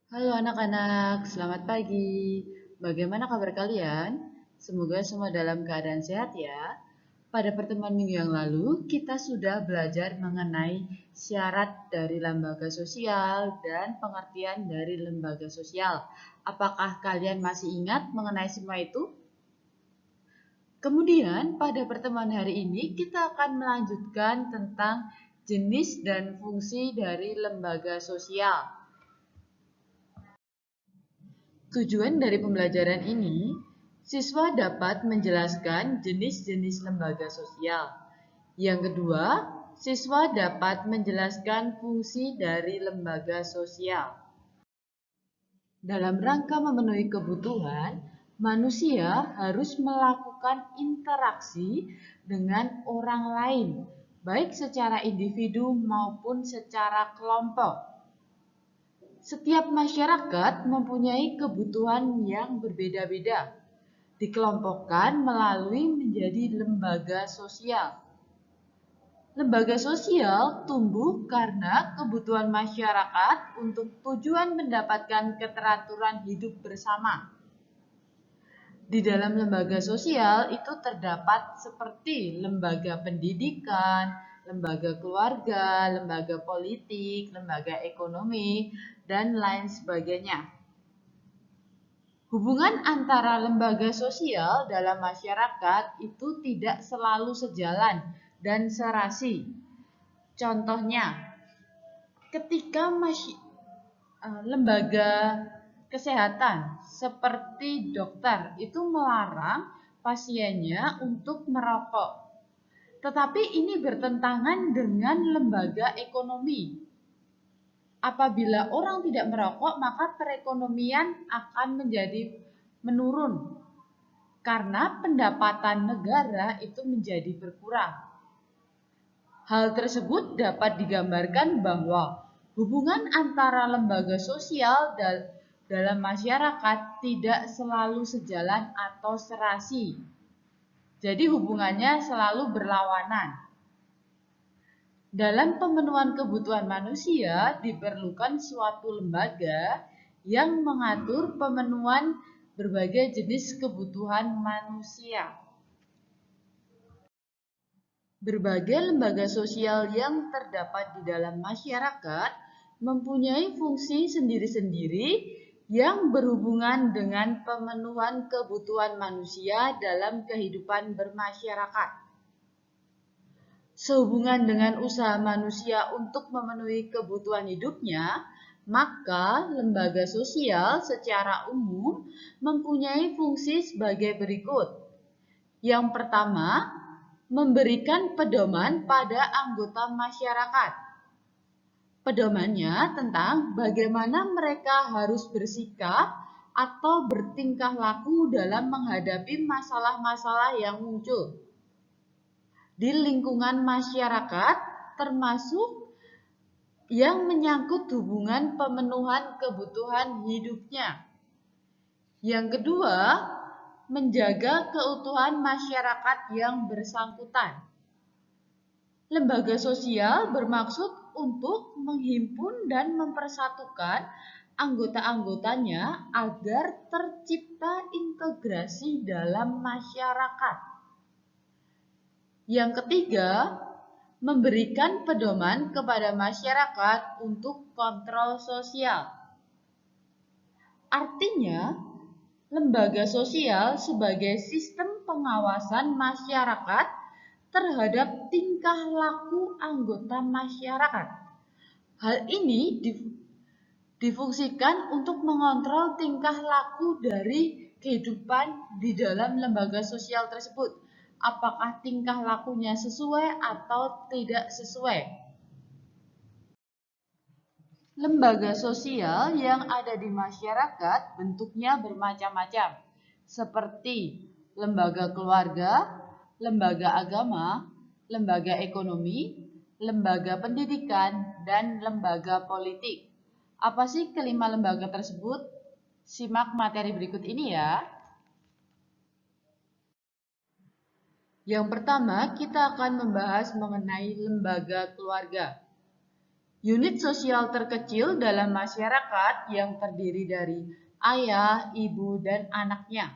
Halo anak-anak, selamat pagi. Bagaimana kabar kalian? Semoga semua dalam keadaan sehat ya. Pada pertemuan minggu yang lalu, kita sudah belajar mengenai syarat dari lembaga sosial dan pengertian dari lembaga sosial. Apakah kalian masih ingat mengenai semua itu? Kemudian, pada pertemuan hari ini, kita akan melanjutkan tentang jenis dan fungsi dari lembaga sosial. Tujuan dari pembelajaran ini, siswa dapat menjelaskan jenis-jenis lembaga sosial. Yang kedua, siswa dapat menjelaskan fungsi dari lembaga sosial. Dalam rangka memenuhi kebutuhan, manusia harus melakukan interaksi dengan orang lain, baik secara individu maupun secara kelompok. Setiap masyarakat mempunyai kebutuhan yang berbeda-beda, dikelompokkan melalui menjadi lembaga sosial. Lembaga sosial tumbuh karena kebutuhan masyarakat untuk tujuan mendapatkan keteraturan hidup bersama. Di dalam lembaga sosial itu terdapat seperti lembaga pendidikan, lembaga keluarga, lembaga politik, lembaga ekonomi, dan lain sebagainya. Hubungan antara lembaga sosial dalam masyarakat itu tidak selalu sejalan dan serasi. Contohnya, ketika lembaga kesehatan seperti dokter itu melarang pasiennya untuk merokok. Tetapi ini bertentangan dengan lembaga ekonomi. Apabila orang tidak merokok, maka perekonomian akan menjadi menurun karena pendapatan negara itu menjadi berkurang. Hal tersebut dapat digambarkan bahwa hubungan antara lembaga sosial dalam masyarakat tidak selalu sejalan atau serasi. Jadi hubungannya selalu berlawanan. Dalam pemenuhan kebutuhan manusia diperlukan suatu lembaga yang mengatur pemenuhan berbagai jenis kebutuhan manusia. Berbagai lembaga sosial yang terdapat di dalam masyarakat mempunyai fungsi sendiri-sendiri yang berhubungan dengan pemenuhan kebutuhan manusia dalam kehidupan bermasyarakat. Sehubungan dengan usaha manusia untuk memenuhi kebutuhan hidupnya, maka lembaga sosial secara umum mempunyai fungsi sebagai berikut. Yang pertama, memberikan pedoman pada anggota masyarakat. Pedomannya tentang bagaimana mereka harus bersikap atau bertingkah laku dalam menghadapi masalah-masalah yang muncul di lingkungan masyarakat, termasuk yang menyangkut hubungan pemenuhan kebutuhan hidupnya. Yang kedua, menjaga keutuhan masyarakat yang bersangkutan. Lembaga sosial bermaksud untuk menghimpun dan mempersatukan anggota-anggotanya agar tercipta integrasi dalam masyarakat. Yang ketiga, memberikan pedoman kepada masyarakat untuk kontrol sosial. Artinya, lembaga sosial sebagai sistem pengawasan masyarakat terhadap tingkah laku anggota masyarakat. Hal ini difungsikan untuk mengontrol tingkah laku dari kehidupan di dalam lembaga sosial tersebut. Apakah tingkah lakunya sesuai atau tidak sesuai? Lembaga sosial yang ada di masyarakat bentuknya bermacam-macam, seperti lembaga keluarga, lembaga agama, lembaga ekonomi, lembaga pendidikan, dan lembaga politik. Apa sih kelima lembaga tersebut? Simak materi berikut ini ya. Yang pertama, kita akan membahas mengenai lembaga keluarga. Unit sosial terkecil dalam masyarakat yang terdiri dari ayah, ibu, dan anaknya.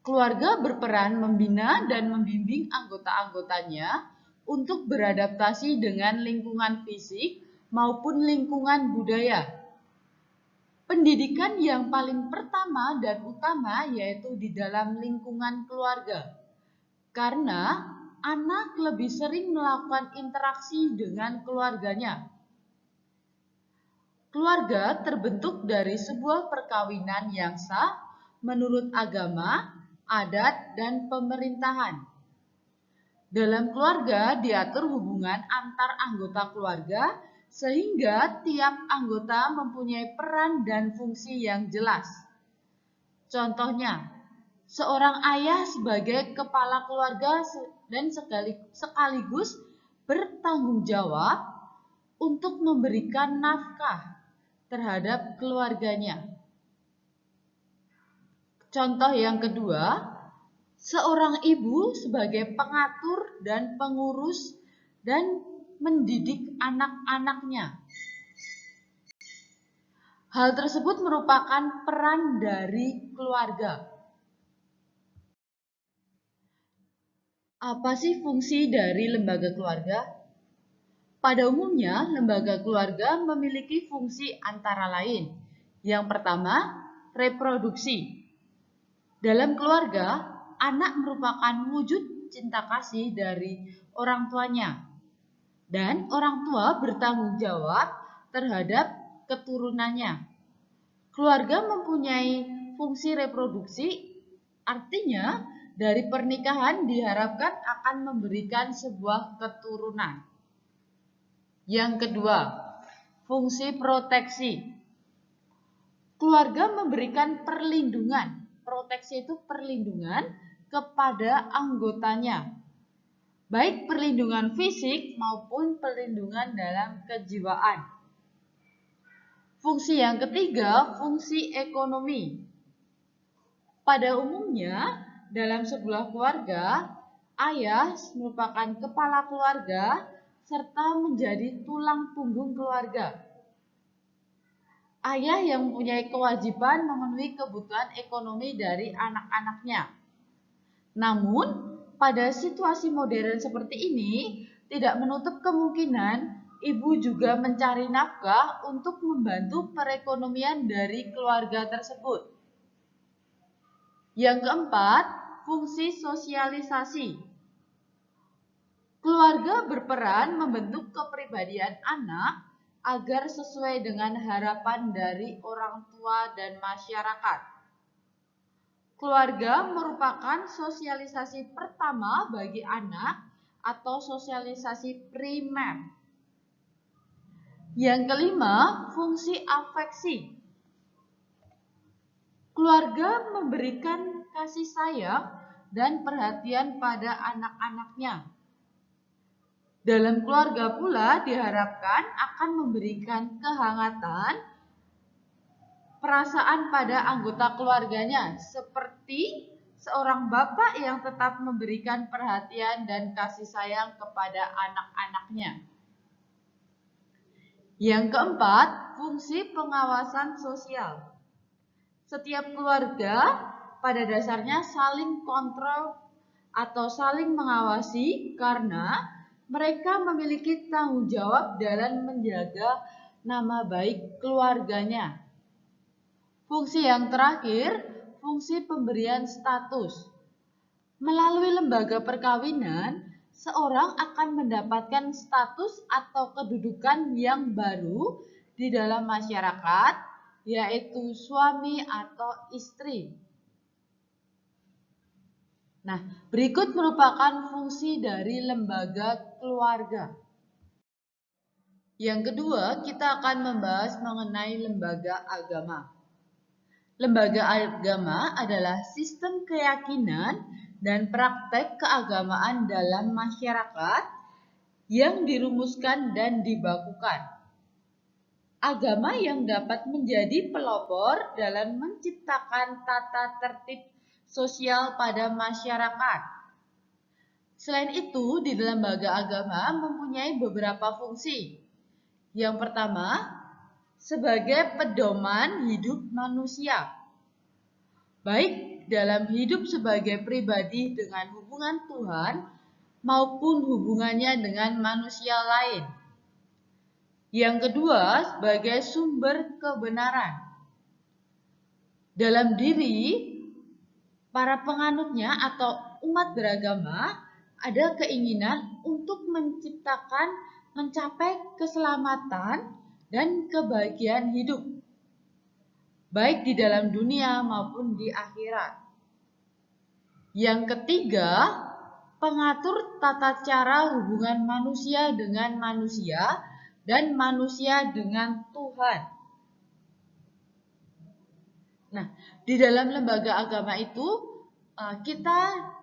Keluarga berperan membina dan membimbing anggota-anggotanya untuk beradaptasi dengan lingkungan fisik maupun lingkungan budaya. Pendidikan yang paling pertama dan utama yaitu di dalam lingkungan keluarga. Karena anak lebih sering melakukan interaksi dengan keluarganya. Keluarga terbentuk dari sebuah perkawinan yang sah menurut agama, adat, dan pemerintahan. Dalam keluarga diatur hubungan antar anggota keluarga sehingga tiap anggota mempunyai peran dan fungsi yang jelas. Contohnya, seorang ayah sebagai kepala keluarga dan sekaligus bertanggung jawab untuk memberikan nafkah terhadap keluarganya. Contoh yang kedua, seorang ibu sebagai pengatur dan pengurus dan mendidik anak-anaknya. Hal tersebut merupakan peran dari keluarga. Apa sih fungsi dari lembaga keluarga? Pada umumnya, lembaga keluarga memiliki fungsi antara lain. Yang pertama, reproduksi. Dalam keluarga, anak merupakan wujud cinta kasih dari orang tuanya. Dan orang tua bertanggung jawab terhadap keturunannya. Keluarga mempunyai fungsi reproduksi, artinya dari pernikahan diharapkan akan memberikan sebuah keturunan. Yang kedua, fungsi proteksi. Keluarga memberikan perlindungan. Proteksi itu perlindungan kepada anggotanya. Baik perlindungan fisik maupun perlindungan dalam kejiwaan. Fungsi yang ketiga, fungsi ekonomi. Pada umumnya, dalam sebuah keluarga, ayah merupakan kepala keluarga serta menjadi tulang punggung keluarga. Ayah yang mempunyai kewajiban memenuhi kebutuhan ekonomi dari anak-anaknya. Namun, pada situasi modern seperti ini, tidak menutup kemungkinan ibu juga mencari nafkah untuk membantu perekonomian dari keluarga tersebut. Yang keempat, fungsi sosialisasi. Keluarga berperan membentuk kepribadian anak agar sesuai dengan harapan dari orang tua dan masyarakat. Keluarga merupakan sosialisasi pertama bagi anak atau sosialisasi primer. Yang kelima, fungsi afeksi. Keluarga memberikan kasih sayang dan perhatian pada anak-anaknya. Dalam keluarga pula diharapkan akan memberikan kehangatan perasaan pada anggota keluarganya, seperti seorang bapak yang tetap memberikan perhatian dan kasih sayang kepada anak-anaknya. Yang keempat, fungsi pengawasan sosial. Setiap keluarga pada dasarnya saling kontrol atau saling mengawasi karena mereka memiliki tanggung jawab dalam menjaga nama baik keluarganya. Fungsi yang terakhir, fungsi pemberian status. Melalui lembaga perkawinan, seorang akan mendapatkan status atau kedudukan yang baru di dalam masyarakat, yaitu suami atau istri. Nah, berikut merupakan fungsi dari lembaga keluarga. Yang kedua, kita akan membahas mengenai lembaga agama. Lembaga agama adalah sistem keyakinan dan praktek keagamaan dalam masyarakat yang dirumuskan dan dibakukan. Agama yang dapat menjadi pelopor dalam menciptakan tata tertib sosial pada masyarakat. Selain itu, di lembaga agama mempunyai beberapa fungsi, Yang pertama, sebagai pedoman hidup manusia, baik dalam hidup sebagai pribadi dengan hubungan Tuhan maupun hubungannya dengan manusia lain. Yang kedua, sebagai sumber kebenaran. Dalam diri para penganutnya atau umat beragama ada keinginan untuk mencapai keselamatan dan kebahagiaan hidup, baik di dalam dunia maupun di akhirat. Yang ketiga, pengatur tata cara hubungan manusia dengan manusia dan manusia dengan Tuhan. Nah, di dalam lembaga agama itu kita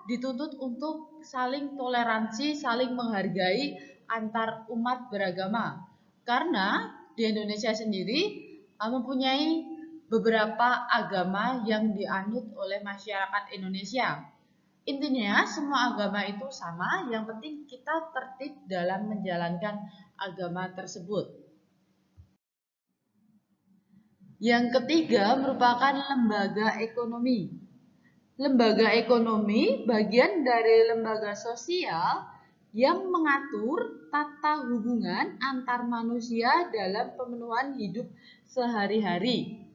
dituntut untuk saling toleransi, saling menghargai antar umat beragama. Karena di Indonesia sendiri mempunyai beberapa agama yang dianut oleh masyarakat Indonesia. Intinya semua agama itu sama, yang penting kita tertib dalam menjalankan agama tersebut. Yang ketiga merupakan lembaga ekonomi. Lembaga ekonomi bagian dari lembaga sosial yang mengatur tata hubungan antar manusia dalam pemenuhan hidup sehari-hari.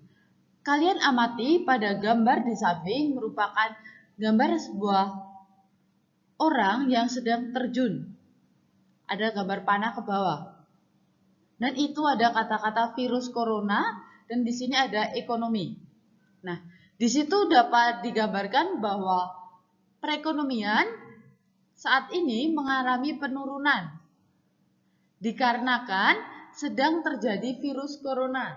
Kalian amati pada gambar di samping merupakan gambar sebuah orang yang sedang terjun. Ada gambar panah ke bawah. Dan itu ada kata-kata virus corona dan di sini ada ekonomi. Nah, di situ dapat digambarkan bahwa perekonomian saat ini mengalami penurunan dikarenakan sedang terjadi virus corona.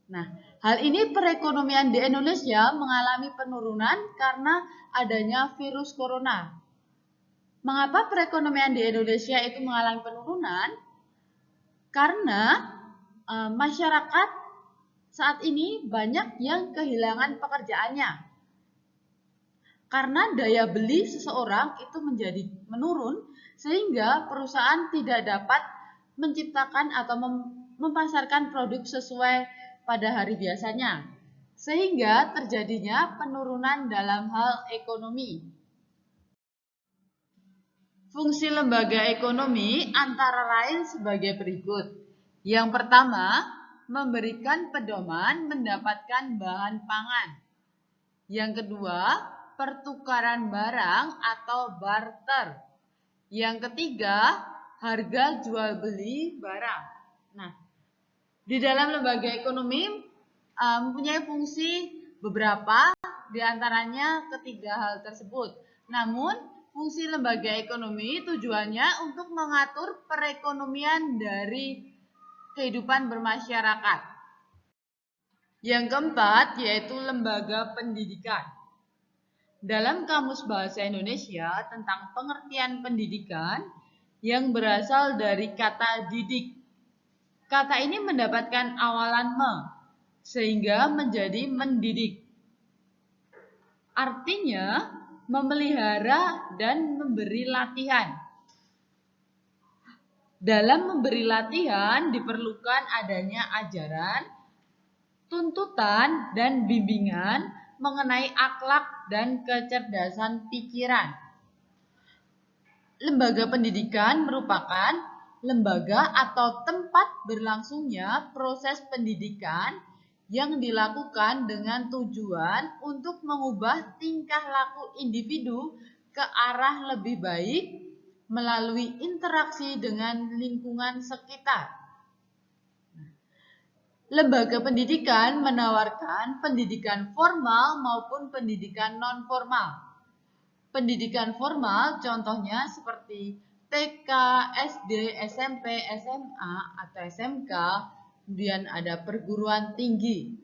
Nah, hal ini perekonomian di Indonesia mengalami penurunan karena adanya virus corona. Mengapa perekonomian di Indonesia itu mengalami penurunan? Karena masyarakat saat ini banyak yang kehilangan pekerjaannya. Karena daya beli seseorang itu menjadi menurun sehingga perusahaan tidak dapat menciptakan atau memasarkan produk sesuai pada hari biasanya, sehingga terjadinya penurunan dalam hal ekonomi. Fungsi lembaga ekonomi antara lain sebagai berikut. Yang pertama, memberikan pedoman mendapatkan bahan pangan. Yang kedua, pertukaran barang atau barter. Yang ketiga, harga jual beli barang. Nah, di dalam lembaga ekonomi mempunyai fungsi beberapa, diantaranya ketiga hal tersebut. Namun, fungsi lembaga ekonomi tujuannya untuk mengatur perekonomian dari kehidupan bermasyarakat. Yang keempat, yaitu lembaga pendidikan. Dalam Kamus Bahasa Indonesia tentang pengertian pendidikan yang berasal dari kata didik. Kata ini mendapatkan awalan me, sehingga menjadi mendidik. Artinya memelihara dan memberi latihan. Dalam memberi latihan diperlukan adanya ajaran, tuntutan, dan bimbingan mengenai akhlak dan kecerdasan pikiran. Lembaga pendidikan merupakan lembaga atau tempat berlangsungnya proses pendidikan yang dilakukan dengan tujuan untuk mengubah tingkah laku individu ke arah lebih baik melalui interaksi dengan lingkungan sekitar. Lembaga pendidikan menawarkan pendidikan formal maupun pendidikan non-formal. Pendidikan formal contohnya seperti TK, SD, SMP, SMA, atau SMK, kemudian ada perguruan tinggi.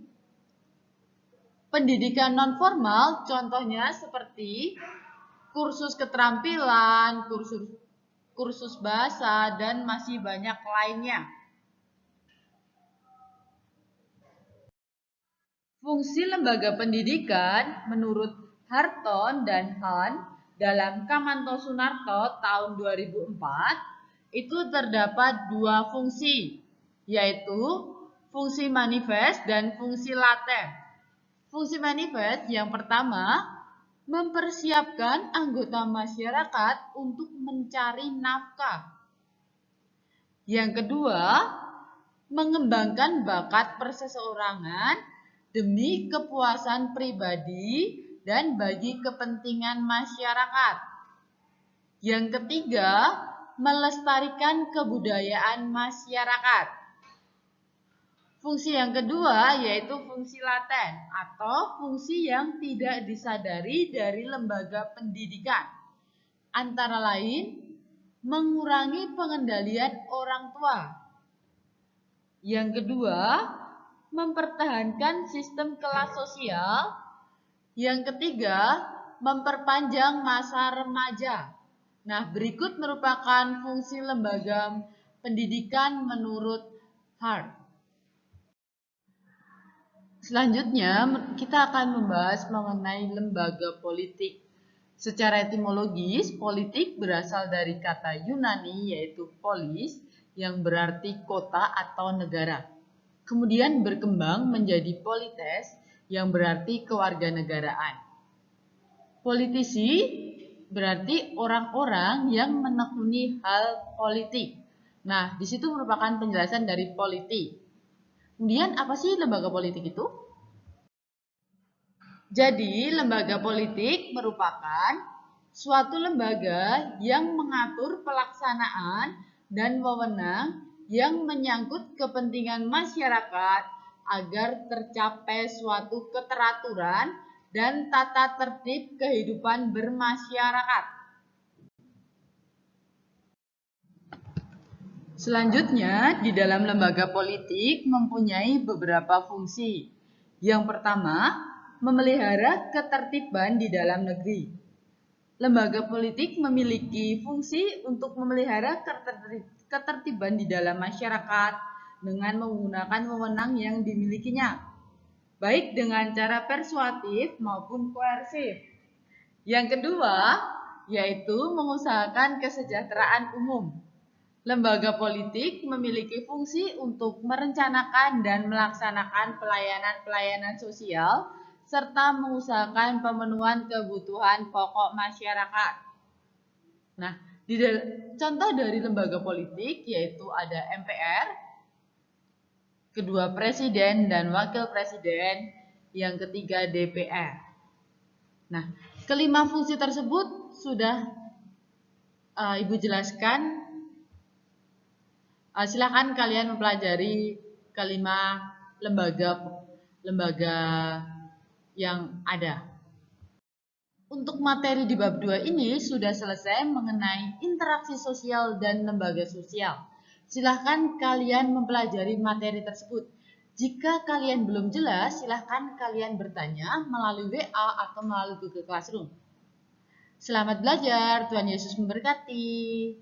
Pendidikan non-formal contohnya seperti kursus keterampilan, kursus bahasa, dan masih banyak lainnya. Fungsi lembaga pendidikan menurut Harton dan Hahn dalam Kamanto Sunarto tahun 2004 itu terdapat dua fungsi, yaitu fungsi manifest dan fungsi laten. Fungsi manifest yang pertama, mempersiapkan anggota masyarakat untuk mencari nafkah. Yang kedua, mengembangkan bakat perseseorangan demi kepuasan pribadi dan bagi kepentingan masyarakat. Yang ketiga, melestarikan kebudayaan masyarakat. Fungsi yang kedua yaitu fungsi laten atau fungsi yang tidak disadari dari lembaga pendidikan. Antara lain, mengurangi pengendalian orang tua. Yang kedua, mempertahankan sistem kelas sosial. Yang ketiga, memperpanjang masa remaja. Nah, berikut merupakan fungsi lembaga pendidikan menurut Hart. Selanjutnya, kita akan membahas mengenai lembaga politik. Secara etimologis, politik berasal dari kata Yunani yaitu polis yang berarti kota atau negara. Kemudian berkembang menjadi polites yang berarti kewarganegaraan. Politisi berarti orang-orang yang menekuni hal politik. Nah, di situ merupakan penjelasan dari politik. Kemudian apa sih lembaga politik itu? Jadi, lembaga politik merupakan suatu lembaga yang mengatur pelaksanaan dan wewenang yang menyangkut kepentingan masyarakat agar tercapai suatu keteraturan dan tata tertib kehidupan bermasyarakat. Selanjutnya, di dalam lembaga politik mempunyai beberapa fungsi. Yang pertama, memelihara ketertiban di dalam negeri. Lembaga politik memiliki fungsi untuk memelihara ketertiban di dalam masyarakat dengan menggunakan wewenang yang dimilikinya, baik dengan cara persuasif maupun koersif. Yang kedua, yaitu mengusahakan kesejahteraan umum. Lembaga politik memiliki fungsi untuk merencanakan dan melaksanakan pelayanan-pelayanan sosial serta mengusahakan pemenuhan kebutuhan pokok masyarakat. Nah, contoh dari lembaga politik yaitu ada MPR, kedua presiden dan wakil presiden, yang ketiga DPR. Nah, kelima fungsi tersebut sudah Ibu jelaskan. Silakan kalian mempelajari kelima lembaga yang ada. Untuk materi di bab 2 ini sudah selesai mengenai interaksi sosial dan lembaga sosial. Silakan kalian mempelajari materi tersebut. Jika kalian belum jelas, silakan kalian bertanya melalui WA atau melalui Google Classroom. Selamat belajar, Tuhan Yesus memberkati.